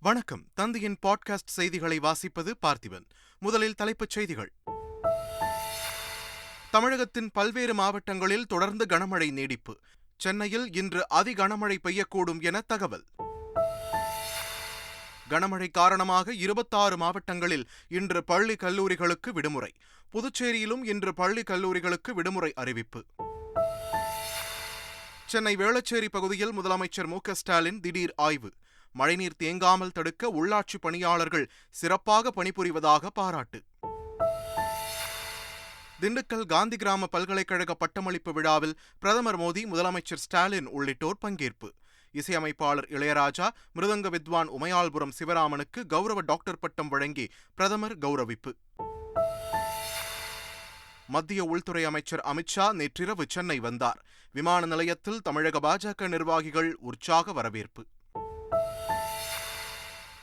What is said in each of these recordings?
வணக்கம். தந்தையின் பாட்காஸ்ட் செய்திகளை வாசிப்பது பார்த்திபன். முதலில் தலைப்புச் செய்திகள். தமிழகத்தின் பல்வேறு மாவட்டங்களில் தொடர்ந்து கனமழை நீடிப்பு. சென்னையில் இன்று அதி கனமழை பெய்யக்கூடும் என தகவல். கனமழை காரணமாக 26 மாவட்டங்களில் இன்று பள்ளி கல்லூரிகளுக்கு விடுமுறை. புதுச்சேரியிலும் இன்று பள்ளி கல்லூரிகளுக்கு விடுமுறை அறிவிப்பு. சென்னை வேளச்சேரி பகுதியில் முதலமைச்சர் மு.க.ஸ்டாலின் திடீர் ஆய்வு. மழைநீர் தேங்காமல் தடுக்க உள்ளாட்சி பணியாளர்கள் சிறப்பாக பணிபுரிவதாக பாராட்டு. திண்டுக்கல் காந்தி கிராம பல்கலைக்கழக பட்டமளிப்பு விழாவில் பிரதமர் மோடி, முதலமைச்சர் ஸ்டாலின் உள்ளிட்டோர் பங்கேற்பு. இசையமைப்பாளர் இளையராஜா, மிருதங்க வித்வான் உமையாள்புரம் சிவராமனுக்கு கௌரவ டாக்டர் பட்டம் வழங்கி பிரதமர் கௌரவிப்பு. மத்திய உள்துறை அமைச்சர் அமித்ஷா நேற்றிரவு சென்னை வந்தார். விமான நிலையத்தில் தமிழக பாஜக நிர்வாகிகள் உற்சாக வரவேற்பு.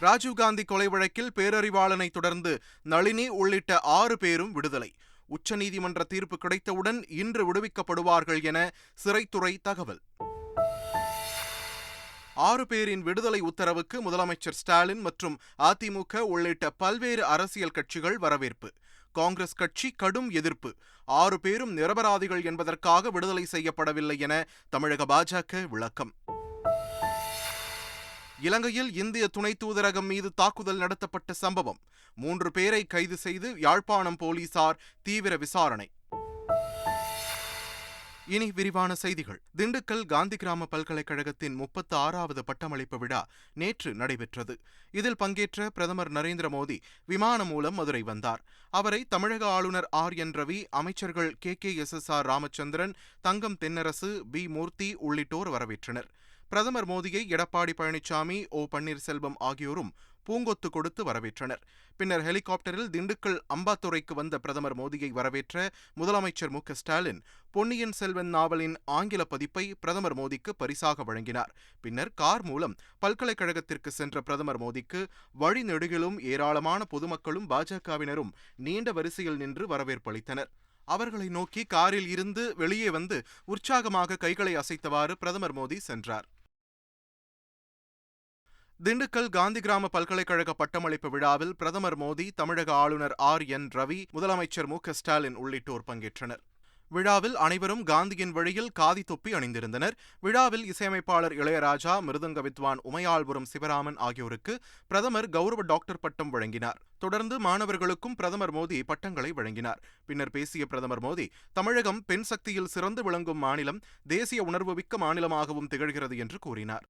ராஜீவ்காந்தி கொலை வழக்கில் பேரறிவாளனை தொடர்ந்து நளினி உள்ளிட்ட 6 பேரும் விடுதலை. உச்சநீதிமன்ற தீர்ப்பு கிடைத்தவுடன் இன்று விடுவிக்கப்படுவார்கள் என சிறைத்துறை தகவல். 6 பேரின் விடுதலை உத்தரவுக்கு முதலமைச்சர் ஸ்டாலின் மற்றும் அதிமுக உள்ளிட்ட பல்வேறு அரசியல் கட்சிகள் வரவேற்பு. காங்கிரஸ் கட்சி கடும் எதிர்ப்பு. 6 பேரும் நிரபராதிகள் என்பதற்காக விடுதலை செய்யப்படவில்லை என தமிழக பாஜக விளக்கம். இலங்கையில் இந்திய துணை தூதரகம் மீது தாக்குதல் நடத்தப்பட்ட சம்பவம். 3 பேரை கைது செய்து யாழ்ப்பாணம் போலீசார் தீவிர விசாரணை. இனி விரிவான செய்திகள். திண்டுக்கல் காந்தி கிராம பல்கலைக்கழகத்தின் 36வது பட்டமளிப்பு விழா நேற்று நடைபெற்றது. இதில் பங்கேற்ற பிரதமர் நரேந்திர மோடி விமானம் மூலம் மதுரை வந்தார். அவரை தமிழக ஆளுநர் ஆர்.என். ரவி, அமைச்சர்கள் கே.எஸ்.ஆர். ராமச்சந்திரன், தங்கம் தென்னரசு, பி. மூர்த்தி உள்ளிட்டோர் வரவேற்றனர். பிரதமர் மோடியை எடப்பாடி பழனிசாமி, ஓ. பன்னீர்செல்வம் ஆகியோரும் பூங்கொத்து கொடுத்து வரவேற்றனர். பின்னர் ஹெலிகாப்டரில் திண்டுக்கல் அம்பாத்துறைக்கு வந்த பிரதமர் மோடியை வரவேற்ற முதலமைச்சர் மு.க.ஸ்டாலின் பொன்னியின் செல்வன் நாவலின் ஆங்கில பதிப்பை பிரதமர் மோடிக்கு பரிசாக வழங்கினார். பின்னர் கார் மூலம் பல்கலைக்கழகத்திற்கு சென்ற பிரதமர் மோடிக்கு வழிநெடுகிலும் ஏராளமான பொதுமக்களும் பாஜகவினரும் நீண்ட வரிசையில் நின்று வரவேற்பு அளித்தனர். அவர்களை நோக்கி காரில் இருந்து வெளியே வந்து உற்சாகமாக கைகளை அசைத்தவாறு பிரதமர் மோடி சென்றார். திண்டுக்கல் காந்தி கிராம பல்கலைக்கழக பட்டமளிப்பு விழாவில் பிரதமர் மோடி, தமிழக ஆளுநர் ஆர்.என். ரவி, முதலமைச்சர் மு.க.ஸ்டாலின் உள்ளிட்டோர் பங்கேற்றனர். விழாவில் அனைவரும் காந்தியின் வழியில் காதி தொப்பி அணிந்திருந்தனர். விழாவில் இசையமைப்பாளர் இளையராஜா, மிருதங்க வித்வான் உமையாள்புரம் சிவராமன் ஆகியோருக்கு பிரதமர் கௌரவ டாக்டர் பட்டம் வழங்கினார். தொடர்ந்து மாணவர்களுக்கும் பிரதமர் மோடி பட்டங்களை வழங்கினார். பின்னர் பேசிய பிரதமர் மோடி, தமிழகம் பெண் சக்தியில் சிறந்து விளங்கும் மாநிலம், தேசிய உணர்வுமிக்க மாநிலமாகவும் திகழ்கிறது என்று கூறினார்.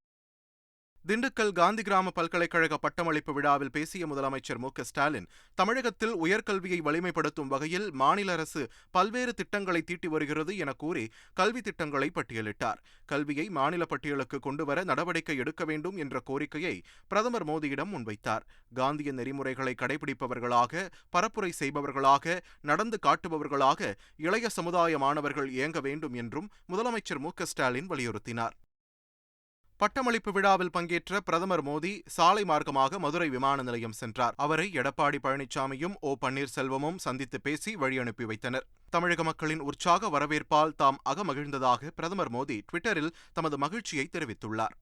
திண்டுக்கல் காந்தி கிராம பல்கலைக்கழக பட்டமளிப்பு விழாவில் பேசிய முதலமைச்சர் மு.க.ஸ்டாலின், தமிழகத்தில் உயர்கல்வியை வலிமைப்படுத்தும் வகையில் மாநில அரசு பல்வேறு திட்டங்களை தீட்டி வருகிறது என கூறி கல்வி திட்டங்களை பட்டியலிட்டார். கல்வியை மாநில பட்டியலுக்கு கொண்டுவர நடவடிக்கை எடுக்க வேண்டும் என்ற கோரிக்கையை பிரதமர் மோடியிடம் முன்வைத்தார். காந்திய நெறிமுறைகளை கடைபிடிப்பவர்களாக, பரப்புரை செய்பவர்களாக, நடந்து காட்டுபவர்களாக இளைய சமுதாய மாணவர்கள் இயங்க வேண்டும் என்றும் முதலமைச்சர் மு.க.ஸ்டாலின் வலியுறுத்தினார். பட்டமளிப்பு விழாவில் பங்கேற்ற பிரதமர் மோடி சாலை மார்க்கமாக மதுரை விமான நிலையம் சென்றார். அவரை எடப்பாடி பழனிசாமியும், ஓ. பன்னீர்செல்வமும் சந்தித்து பேசி வழி அனுப்பி வைத்தனர். தமிழக மக்களின் உற்சாக வரவேற்பால் தாம் அகமகிழ்ந்ததாக பிரதமர் மோடி ட்விட்டரில் தமது மகிழ்ச்சியை தெரிவித்துள்ளார்.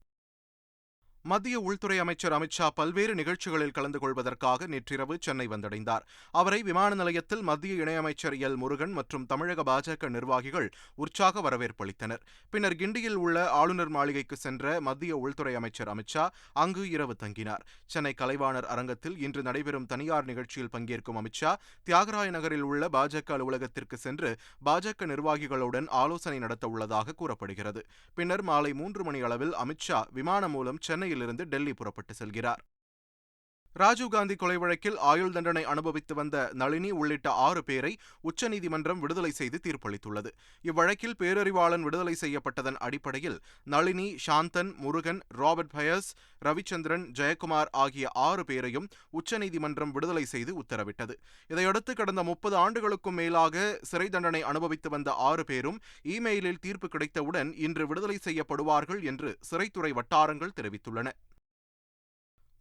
மத்திய உள்துறை அமைச்சர் அமித்ஷா பல்வேறு நிகழ்ச்சிகளில் கலந்து கொள்வதற்காக நேற்றிரவு சென்னை வந்தடைந்தார். அவரை விமான நிலையத்தில் மத்திய இணையமைச்சர் எல். முருகன் மற்றும் தமிழக பாஜக நிர்வாகிகள் உற்சாக வரவேற்பளித்தனர். பின்னர் கிண்டியில் உள்ள ஆளுநர் மாளிகைக்கு சென்ற மத்திய உள்துறை அமைச்சர் அமித்ஷா அங்கு இரவு தங்கினார். சென்னை கலைவாணர் அரங்கத்தில் இன்று நடைபெறும் தனியார் நிகழ்ச்சியில் பங்கேற்கும் அமித்ஷா தியாகராய நகரில் உள்ள பாஜக அலுவலகத்திற்கு சென்று பாஜக நிர்வாகிகளுடன் ஆலோசனை நடத்த உள்ளதாக கூறப்படுகிறது. பின்னர் மாலை 3 மணி அளவில் அமித்ஷா விமானம் மூலம் சென்னையிலிருந்து டெல்லி புறப்பட்டு செல்கிறார். ராஜீவ்காந்தி கொலை வழக்கில் ஆயுள் தண்டனை அனுபவித்து வந்த நளினி உள்ளிட்ட 6 பேரை உச்சநீதிமன்றம் விடுதலை செய்து தீர்ப்பளித்துள்ளது. இவ்வழக்கில் பேரறிவாளன் விடுதலை செய்யப்பட்டதன் அடிப்படையில் நளினி, சாந்தன், முருகன், ராபர்ட் பயஸ், ரவிச்சந்திரன், ஜெயக்குமார் ஆகிய 6 பேரையும் உச்சநீதிமன்றம் விடுதலை செய்து உத்தரவிட்டது. இதையடுத்து கடந்த 30 ஆண்டுகளுக்கும் மேலாக சிறை தண்டனை அனுபவித்து வந்த 6 பேரும் இமெயிலில் தீர்ப்பு கிடைத்தவுடன் இன்று விடுதலை செய்யப்படுவார்கள் என்று சிறைத்துறை வட்டாரங்கள் தெரிவித்துள்ளன.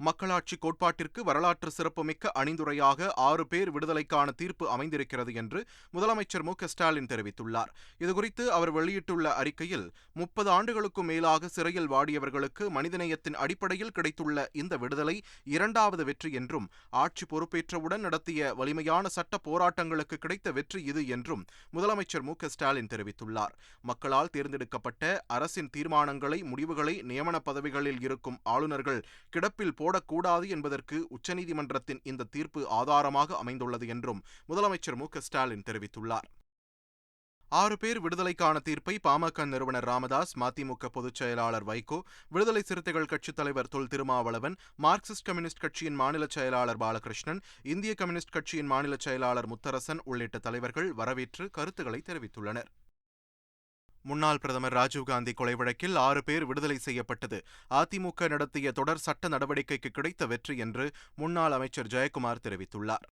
மக்களாட்சி கோட்பாட்டிற்கு வரலாற்று சிறப்புமிக்க அணிந்துரையாக 6 பேர் விடுதலைக்கான தீர்ப்பு அமைந்திருக்கிறது என்று முதலமைச்சர் ஸ்டாலின் தெரிவித்துள்ளார். இதுகுறித்து அவர் வெளியிட்டுள்ள அறிக்கையில் 30 ஆண்டுகளுக்கும் மேலாக சிறையில் வாடியவர்களுக்கு மனிதநேயத்தின் அடிப்படையில் கிடைத்துள்ள இந்த விடுதலை 2வது வெற்றி என்றும், ஆட்சி பொறுப்பேற்றவுடன் நடத்திய வலிமையான சட்ட போராட்டங்களுக்கு கிடைத்த வெற்றி இது என்றும் முதலமைச்சர் ஸ்டாலின் தெரிவித்துள்ளார். மக்களால் தேர்ந்தெடுக்கப்பட்ட அரசின் தீர்மானங்களை, முடிவுகளை நியமன பதவிகளில் இருக்கும் ஆளுநர்கள் கிடப்பில் போடக்கூடாது என்பதற்கு உச்சநீதிமன்றத்தின் இந்த தீர்ப்பு ஆதாரமாக அமைந்துள்ளது என்றும் முதலமைச்சர் ஸ்டாலின் தெரிவித்துள்ளார். 6 பேர் விடுதலைக்கான தீர்ப்பை பாமக நிறுவனர் ராமதாஸ், மதிமுக பொதுச் செயலாளர் வைகோ, விடுதலை சிறுத்தைகள் கட்சித் தலைவர் தொல் திருமாவளவன், மார்க்சிஸ்ட் கம்யூனிஸ்ட் கட்சியின் மாநில செயலாளர் பாலகிருஷ்ணன், இந்திய கம்யூனிஸ்ட் கட்சியின் மாநில செயலாளர் முத்தரசன் உள்ளிட்ட தலைவர்கள் வரவேற்று கருத்துக்களை தெரிவித்துள்ளனர். முன்னாள் பிரதமர் ராஜீவ்காந்தி கொலை வழக்கில் 6 பேர் விடுதலை செய்யப்பட்டது அதிமுக நடத்திய தொடர் சட்ட நடவடிக்கைக்கு கிடைத்த வெற்றி என்று முன்னாள் அமைச்சர் ஜெயக்குமார் தெரிவித்துள்ளார்.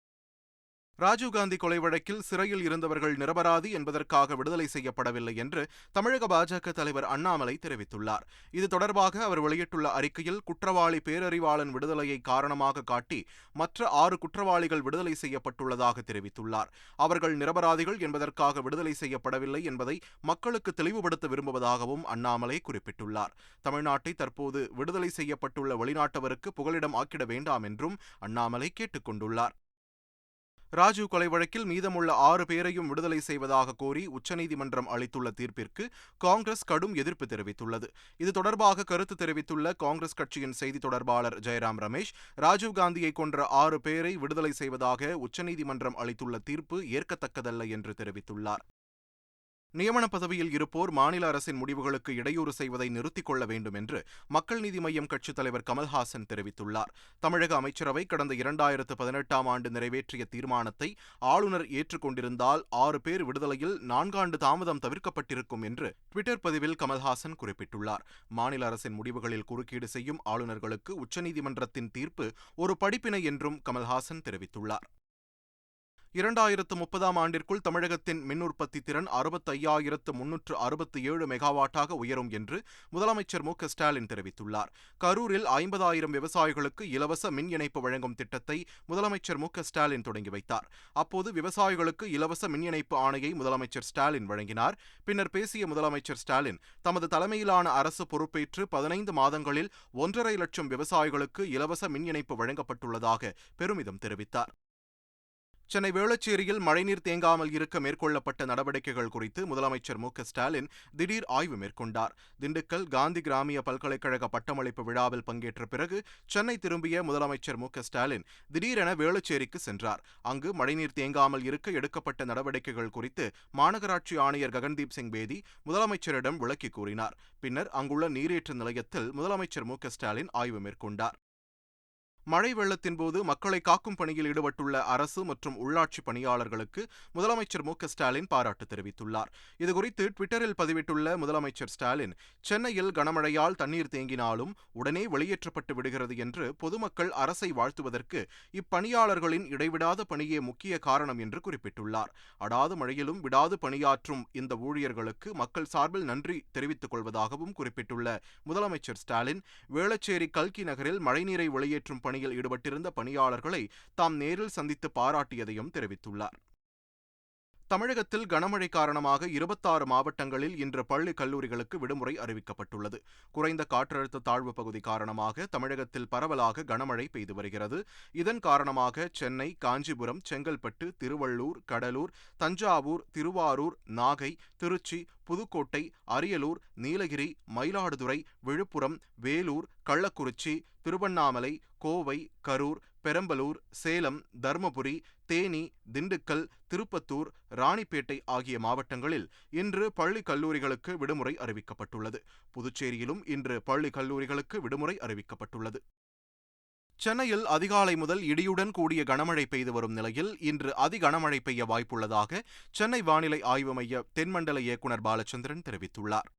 ராஜீவ்காந்தி கொலை வழக்கில் சிறையில் இருந்தவர்கள் நிரபராதி என்பதற்காக விடுதலை செய்யப்படவில்லை என்று தமிழக பாஜக தலைவர் அண்ணாமலை தெரிவித்துள்ளார். இது தொடர்பாக அவர் வெளியிட்டுள்ள அறிக்கையில், குற்றவாளி பேரறிவாளன் விடுதலையை காரணமாக காட்டி மற்ற 6 குற்றவாளிகள் விடுதலை செய்யப்பட்டுள்ளதாக தெரிவித்துள்ளார். அவர்கள் நிரபராதிகள் என்பதற்காக விடுதலை செய்யப்படவில்லை என்பதை மக்களுக்கு தெளிவுபடுத்த விரும்புவதாகவும் அண்ணாமலை குறிப்பிட்டுள்ளார். தமிழ்நாட்டை தற்போது விடுதலை செய்யப்பட்டுள்ள வெளிநாட்டவருக்கு புகலிடம் ஆக்கிட வேண்டாம் என்றும் அண்ணாமலை கேட்டுக் கொண்டுள்ளார். ராஜீவ் கொலை வழக்கில் மீதமுள்ள 6 பேரையும் விடுதலை செய்வதாக கோரி உச்சநீதிமன்றம் அளித்துள்ள தீர்ப்பிற்கு காங்கிரஸ் கடும் எதிர்ப்பு தெரிவித்துள்ளது. இது தொடர்பாக கருத்து தெரிவித்துள்ள காங்கிரஸ் கட்சியின் செய்தி தொடர்பாளர் ஜெயராம் ரமேஷ், ராஜீவ்காந்தியை கொன்ற 6 பேரை விடுதலை செய்வதாக உச்சநீதிமன்றம் அளித்துள்ள தீர்ப்பு ஏற்கத்தக்கதல்ல என்று தெரிவித்துள்ளார். நியமன பதவியில் இருப்போர் மாநில அரசின் முடிவுகளுக்கு இடையூறு செய்வதை நிறுத்திக் கொள்ள வேண்டும் என்று மக்கள் நீதி மய்யம் கட்சித் தலைவர் கமல்ஹாசன் தெரிவித்துள்ளார். தமிழக அமைச்சரவை கடந்த 2018ஆம் ஆண்டு நிறைவேற்றிய தீர்மானத்தை ஆளுநர் ஏற்றுக்கொண்டிருந்தால் 6 பேர் விடுதலையில் 4 ஆண்டு தாமதம் தவிர்க்கப்பட்டிருக்கும் என்று ட்விட்டர் பதிவில் கமல்ஹாசன் குறிப்பிட்டுள்ளார். மாநில அரசின் முடிவுகளில் குறுக்கீடு செய்யும் ஆளுநர்களுக்கு உச்சநீதிமன்றத்தின் தீர்ப்பு ஒரு படிப்பினை என்றும் கமல்ஹாசன் தெரிவித்துள்ளார். 2030ஆம் ஆண்டிற்குள் தமிழகத்தின் மின் உற்பத்தி திறன் 65,367 மெகாவாட்டாக உயரும் என்று முதலமைச்சர் ஸ்டாலின் தெரிவித்துள்ளார். கரூரில் 50,000 விவசாயிகளுக்கு இலவச மின் இணைப்பு வழங்கும் திட்டத்தை முதலமைச்சர் ஸ்டாலின் தொடங்கி வைத்தார். அப்போது விவசாயிகளுக்கு இலவச மின் இணைப்பு ஆணையை முதலமைச்சர் ஸ்டாலின் வழங்கினார். பின்னர் பேசிய முதலமைச்சர் ஸ்டாலின், தமது தலைமையிலான அரசு பொறுப்பேற்று 15 மாதங்களில் 1,50,000 லட்சம் விவசாயிகளுக்கு இலவச மின் இணைப்பு வழங்கப்பட்டுள்ளதாக பெருமிதம் தெரிவித்தார். சென்னை வேளச்சேரியில் மழைநீர் தேங்காமல் இருக்க மேற்கொள்ளப்பட்ட நடவடிக்கைகள் குறித்து முதலமைச்சர் ஸ்டாலின் திடீர் ஆய்வு மேற்கொண்டார். திண்டுக்கல் காந்தி கிராமிய பல்கலைக்கழக பட்டமளிப்பு விழாவில் பங்கேற்ற பிறகு சென்னை திரும்பிய முதலமைச்சர் ஸ்டாலின் திடீரென வேளச்சேரிக்கு சென்றார். அங்கு மழைநீர் தேங்காமல் இருக்க எடுக்கப்பட்ட நடவடிக்கைகள் குறித்து மாநகராட்சி ஆணையர் ககன்தீப் சிங் பேதி முதலமைச்சரிடம் விளக்கி கூறினார். பின்னர் அங்குள்ள நீரேற்று நிலையத்தில் முதலமைச்சர் ஸ்டாலின் ஆய்வு மேற்கொண்டார். மழை வெள்ளத்தின் போது மக்களை காக்கும் பணியில் ஈடுபட்டுள்ள அரசு மற்றும் உள்ளாட்சி பணியாளர்களுக்கு முதலமைச்சர் ஸ்டாலின் பாராட்டு தெரிவித்துள்ளார். இதுகுறித்து ட்விட்டரில் பதிவிட்டுள்ள முதலமைச்சர் ஸ்டாலின், சென்னையில் கனமழையால் தண்ணீர் தேங்கினாலும் உடனே வெளியேற்றப்பட்டு விடுகிறது என்று பொதுமக்கள் அரசை வாழ்த்துவதற்கு இப்பணியாளர்களின் இடைவிடாத பணியே முக்கிய காரணம் என்று குறிப்பிட்டுள்ளார். அடாது மழையிலும் விடாது பணியாற்றும் இந்த ஊழியர்களுக்கு மக்கள் சார்பில் நன்றி தெரிவித்துக் கொள்வதாகவும் குறிப்பிட்டுள்ள முதலமைச்சர் ஸ்டாலின், வேளச்சேரி கல்கி நகரில் மழைநீரை வெளியேற்றும் பணியில் ஈடுபட்டிருந்த பணியாளர்களை தாம் நேரில் சந்தித்து பாராட்டியதையும் தெரிவித்துள்ளார். தமிழகத்தில் கனமழை காரணமாக 26 மாவட்டங்களில் இன்று பள்ளி கல்லூரிகளுக்கு விடுமுறை அறிவிக்கப்பட்டுள்ளது. குறைந்த காற்றழுத்த தாழ்வு பகுதி காரணமாக தமிழகத்தில் பரவலாக கனமழை பெய்து வருகிறது. இதன் காரணமாக சென்னை, காஞ்சிபுரம், செங்கல்பட்டு, திருவள்ளூர், கடலூர், தஞ்சாவூர், திருவாரூர், நாகை, திருச்சி, புதுக்கோட்டை, அரியலூர், நீலகிரி, மயிலாடுதுறை, விழுப்புரம், வேலூர், கள்ளக்குறிச்சி, திருவண்ணாமலை, கோவை, கரூர், பெரம்பலூர், சேலம், தர்மபுரி, தேனி, திண்டுக்கல், திருப்பத்தூர், ராணிப்பேட்டை ஆகிய மாவட்டங்களில் இன்று பள்ளி கல்லூரிகளுக்கு விடுமுறை அறிவிக்கப்பட்டுள்ளது. புதுச்சேரியிலும் இன்று பள்ளி கல்லூரிகளுக்கு விடுமுறை அறிவிக்கப்பட்டுள்ளது. சென்னையில் அதிகாலை முதல் இடியுடன் கூடிய கனமழை பெய்து வரும் நிலையில் இன்று அதிகனமழை பெய்ய வாய்ப்புள்ளதாக சென்னை வானிலை ஆய்வு மைய தென்மண்டல இயக்குநர் பாலச்சந்திரன் தெரிவித்துள்ளார்.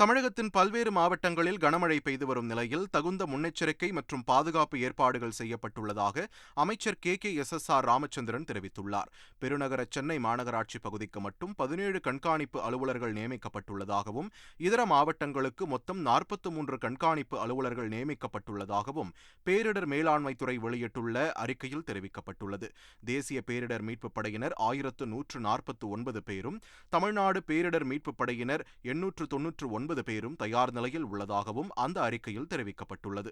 தமிழகத்தின் பல்வேறு மாவட்டங்களில் கனமழை பெய்து வரும் நிலையில் தகுந்த முன்னெச்சரிக்கை மற்றும் பாதுகாப்பு ஏற்பாடுகள் செய்யப்பட்டுள்ளதாக அமைச்சர் KKSSR ராமச்சந்திரன் தெரிவித்துள்ளார். பெருநகர சென்னை மாநகராட்சி பகுதிக்கு மட்டும் 17 கண்காணிப்பு அலுவலர்கள் நியமிக்கப்பட்டுள்ளதாகவும் இதர மாவட்டங்களுக்கு மொத்தம் 43 கண்காணிப்பு அலுவலர்கள் நியமிக்கப்பட்டுள்ளதாகவும் பேரிடர் மேலாண்மைத்துறை வெளியிட்டுள்ள அறிக்கையில் தெரிவிக்கப்பட்டுள்ளது. தேசிய பேரிடர் மீட்புப் படையினர் 1149 பேரும், தமிழ்நாடு பேரிடர் மீட்புப் படையினர் 899 பேரும் தயார் நிலையில் உள்ளதாகவும் அந்த அறிக்கையில் தெரிவிக்கப்பட்டுள்ளது.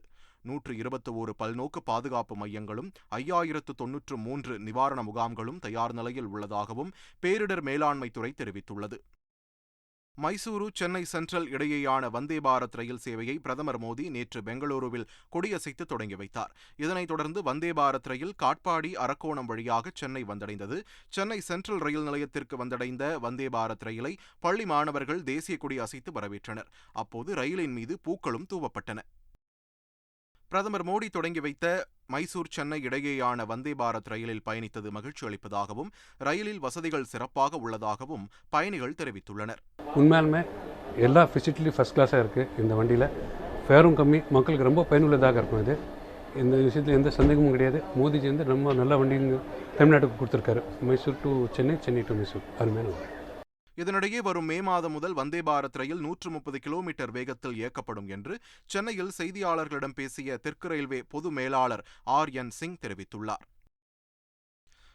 121 பல்நோக்கு பாதுகாப்பு மையங்களும் 5093 நிவாரண முகாம்களும் தயார் நிலையில் உள்ளதாகவும் பேரிடர் மேலாண்மைத்துறை தெரிவித்துள்ளது. மைசூரு சென்னை சென்ட்ரல் இடையேயான வந்தே பாரத் ரயில் சேவையை பிரதமர் மோடி நேற்று பெங்களூருவில் கொடியசைத்து தொடங்கி வைத்தார். இதனைத் தொடர்ந்து வந்தே பாரத் ரயில் காட்பாடி அரக்கோணம் வழியாக சென்னை வந்தடைந்தது. சென்னை சென்ட்ரல் ரயில் நிலையத்திற்கு வந்தடைந்த வந்தே பாரத் ரயிலை பள்ளி மாணவர்கள் தேசிய கொடி அசைத்து வரவேற்றனர். அப்போது ரயிலின் மீது பூக்களும் தூவப்பட்டன. பிரதமர் மோடி தொடங்கி வைத்த மைசூர் சென்னை இடையேயான வந்தே பாரத் ரயிலில் பயணித்தது மகிழ்ச்சி அளிப்பதாகவும் ரயிலில் வசதிகள் சிறப்பாக உள்ளதாகவும் பயணிகள் தெரிவித்துள்ளனர். உண்மையாலுமே எல்லா ஃபெசிலிட்டியும் ஃபர்ஸ்ட் கிளாஸாக இருக்குது. இந்த வண்டியில் ஃபேரும் கம்மி, மக்களுக்கு ரொம்ப பயனுள்ளதாக இருக்கும். இது இந்த விஷயத்தில் எந்த சந்தேகமும் கிடையாது. மோடிஜி வந்து ரொம்ப நல்ல வண்டிங்க தமிழ்நாட்டுக்கு கொடுத்துருக்காரு. மைசூர் டு சென்னை, சென்னை டு மைசூர் அருமையான. இதனிடையே வரும் மே மாதம் முதல் வந்தே பாரத் ரயில் 130 கிலோமீட்டர் வேகத்தில் இயக்கப்படும் என்று சென்னையில் செய்தியாளர்களிடம் பேசிய தெற்கு ரயில்வே பொது மேலாளர் RN சிங் தெரிவித்துள்ளார்.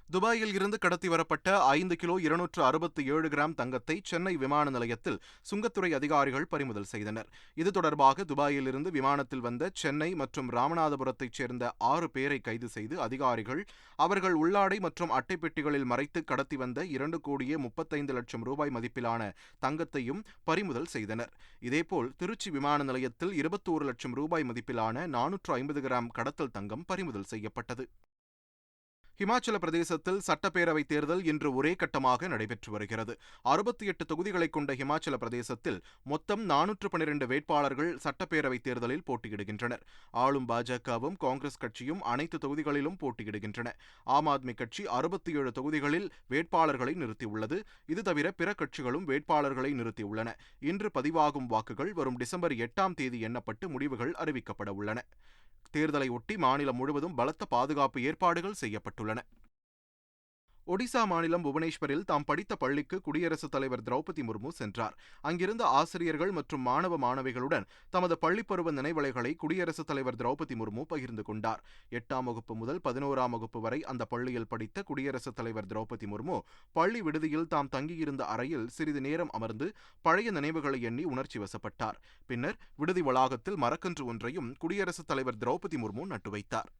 துபாயில் இருந்து கடத்தி வரப்பட்ட 5 கிலோ 267 கிராம் தங்கத்தை சென்னை விமான நிலையத்தில் சுங்கத்துறை அதிகாரிகள் பறிமுதல் செய்தனர். இது தொடர்பாக துபாயில் இருந்து விமானத்தில் வந்த சென்னை மற்றும் ராமநாதபுரத்தைச் சேர்ந்த 6 பேரை கைது செய்து அதிகாரிகள் அவர்கள் உள்ளாடை மற்றும் அட்டை பெட்டிகளில் மறைத்து கடத்தி வந்த 2,35 லட்சம் ரூபாய் மதிப்பிலான தங்கத்தையும் பறிமுதல் செய்தனர். இதேபோல் திருச்சி விமான நிலையத்தில் 21 லட்சம் ரூபாய் மதிப்பிலான 450 கிராம் கடத்தல் தங்கம் பறிமுதல் செய்யப்பட்டது. ஹிமாச்சல பிரதேசத்தில் சட்டப்பேரவைத் தேர்தல் இன்று ஒரே கட்டமாக நடைபெற்று வருகிறது. 68 தொகுதிகளை கொண்ட ஹிமாச்சல பிரதேசத்தில் மொத்தம் 412 வேட்பாளர்கள் சட்டப்பேரவைத் தேர்தலில் போட்டியிடுகின்றனர். ஆளும் பாஜகவும் காங்கிரஸ் கட்சியும் அனைத்து தொகுதிகளிலும் போட்டியிடுகின்றன. ஆம் ஆத்மி கட்சி 67 தொகுதிகளில் வேட்பாளர்களை நிறுத்தியுள்ளது. இது தவிர பிற கட்சிகளும் வேட்பாளர்களை நிறுத்தியுள்ளன. இன்று பதிவாகும் வாக்குகள் வரும் டிசம்பர் 8ஆம் தேதி எண்ணப்பட்டு முடிவுகள் அறிவிக்கப்பட உள்ளன. தேர்தலை ஒட்டி மாநிலம் முழுவதும் பலத்த பாதுகாப்பு ஏற்பாடுகள் செய்யப்பட்டுள்ளன. ஒடிசா மாநிலம் புவனேஸ்வரில் தாம் படித்த பள்ளிக்கு குடியரசுத் தலைவர் திரௌபதி முர்மு சென்றார். அங்கிருந்த ஆசிரியர்கள் மற்றும் மாணவ மாணவிகளுடன் தமது பள்ளிப்பருவ நினைவலைகளை குடியரசுத் தலைவர் திரௌபதி முர்மு பகிர்ந்து கொண்டார். 8ஆம் வகுப்பு முதல் 11ஆம் வகுப்பு வரை அந்த பள்ளியில் படித்த குடியரசுத் தலைவர் திரௌபதி முர்மு பள்ளி விடுதியில் தாம் தங்கியிருந்த அறையில் சிறிது நேரம் அமர்ந்து பழைய நினைவுகளை எண்ணி உணர்ச்சி வசப்பட்டார். பின்னர் விடுதி வளாகத்தில் மரக்கன்று ஒன்றையும் குடியரசுத் தலைவர் திரௌபதி முர்மு நட்டு வைத்தார்.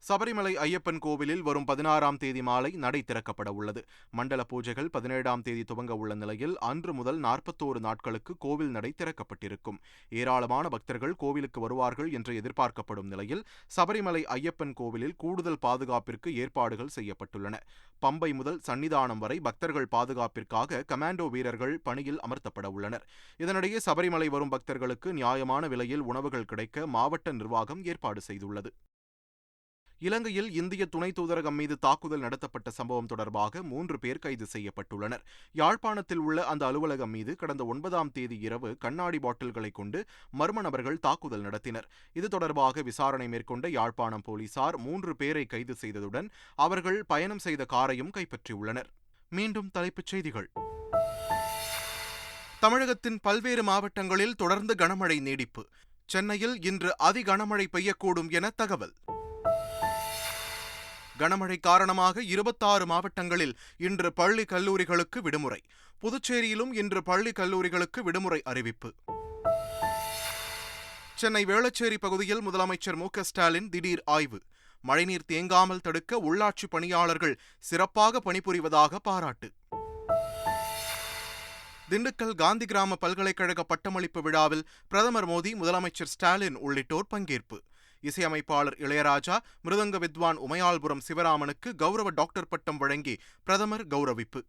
சபரிமலை ஐயப்பன் கோவிலில் வரும் 16ஆம் தேதி மாலை நடை திறக்கப்பட உள்ளது. மண்டல பூஜைகள் 17ஆம் தேதி துவங்க உள்ள நிலையில் அன்று முதல் 41 நாட்களுக்கு கோவில் நடை திறக்கப்பட்டிருக்கும். ஏராளமான பக்தர்கள் கோவிலுக்கு வருவார்கள் என்று எதிர்பார்க்கப்படும் நிலையில் சபரிமலை ஐயப்பன் கோவிலில் கூடுதல் பாதுகாப்பிற்கு ஏற்பாடுகள் செய்யப்பட்டுள்ளன. பம்பை முதல் சன்னிதானம் வரை பக்தர்கள் பாதுகாப்பிற்காக கமாண்டோ வீரர்கள் பணியில் அமர்த்தப்பட உள்ளனர். இதனிடையே சபரிமலை வரும் பக்தர்களுக்கு நியாயமான விலையில் உணவுகள் கிடைக்க மாவட்ட நிர்வாகம் ஏற்பாடு செய்துள்ளது. இலங்கையில் இந்திய துணை தூதரகம் மீது தாக்குதல் நடத்தப்பட்ட சம்பவம் தொடர்பாக 3 பேர் கைது செய்யப்பட்டுள்ளனர். யாழ்ப்பாணத்தில் உள்ள அந்த அலுவலகம் மீது கடந்த 9ஆம் தேதி இரவு கண்ணாடி பாட்டில்களை கொண்டு மர்ம நபர்கள் தாக்குதல் நடத்தினர். இது தொடர்பாக விசாரணை மேற்கொண்ட யாழ்ப்பாணம் போலீசார் 3 பேரை கைது செய்ததுடன் அவர்கள் பயணம் செய்த காரையும் கைப்பற்றியுள்ளனர். மீண்டும் தலைப்புச் செய்திகள். தமிழகத்தின் பல்வேறு மாவட்டங்களில் தொடர்ந்து கனமழை நீடிப்பு. சென்னையில் இன்று அதிகனமழை பெய்யக்கூடும் என தகவல். கனமழை காரணமாக 26 மாவட்டங்களில் இன்று பள்ளி கல்லூரிகளுக்கு விடுமுறை. புதுச்சேரியிலும் இன்று பள்ளி கல்லூரிகளுக்கு விடுமுறை அறிவிப்பு. சென்னை வேளச்சேரி பகுதியில் முதலமைச்சர் மு.க.ஸ்டாலின் திடீர் ஆய்வு. மழைநீர் தேங்காமல் தடுக்க உள்ளாட்சி பணியாளர்கள் சிறப்பாக பணிபுரிவதாக பாராட்டு. திண்டுக்கல் காந்தி கிராம பல்கலைக்கழக பட்டமளிப்பு விழாவில் பிரதமர் மோடி, முதலமைச்சர் ஸ்டாலின் உள்ளிட்டோர் பங்கேற்பு. இசையமைப்பாளர் இளையராஜா, மிருதங்க வித்வான் உமையாள்புரம் சிவராமனுக்கு கௌரவ டாக்டர் பட்டம் வழங்கி பிரதமர் கௌரவிப்பு.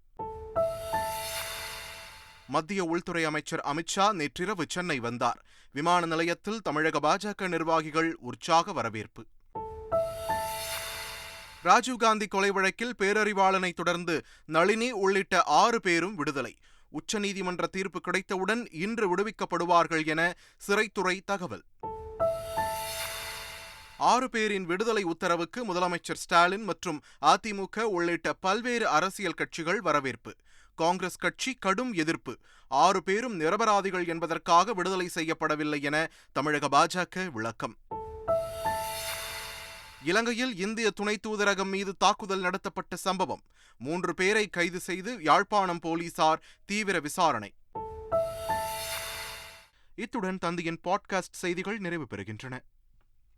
மத்திய உள்துறை அமைச்சர் அமித்ஷா நேற்றிரவு சென்னை வந்தார். விமான நிலையத்தில் தமிழக பாஜக நிர்வாகிகள் உற்சாக வரவேற்பு. ராஜீவ்காந்தி கொலை வழக்கில் பேரறிவாளனை தொடர்ந்து நளினி உள்ளிட்ட 6 பேரும் விடுதலை. உச்சநீதிமன்ற தீர்ப்பு கிடைத்தவுடன் இன்று விடுவிக்கப்படுவார்கள் என சிறைத்துறை தகவல். 6 பேரின் விடுதலை உத்தரவுக்கு முதலமைச்சர் ஸ்டாலின் மற்றும் அதிமுக உள்ளிட்ட பல்வேறு அரசியல் கட்சிகள் வரவேற்பு. காங்கிரஸ் கட்சி கடும் எதிர்ப்பு. 6 பேரும் நிரபராதிகள் என்பதற்காக விடுதலை செய்யப்படவில்லை என தமிழக பாஜக விளக்கம். இலங்கையில் இந்திய துணை தூதரகம் மீது தாக்குதல் நடத்தப்பட்ட சம்பவம். 3 பேரை கைது செய்து யாழ்ப்பாணம் போலீசார் தீவிர விசாரணை. இத்துடன் தந்தையின் பாட்காஸ்ட் செய்திகள் நிறைவு பெறுகின்றன.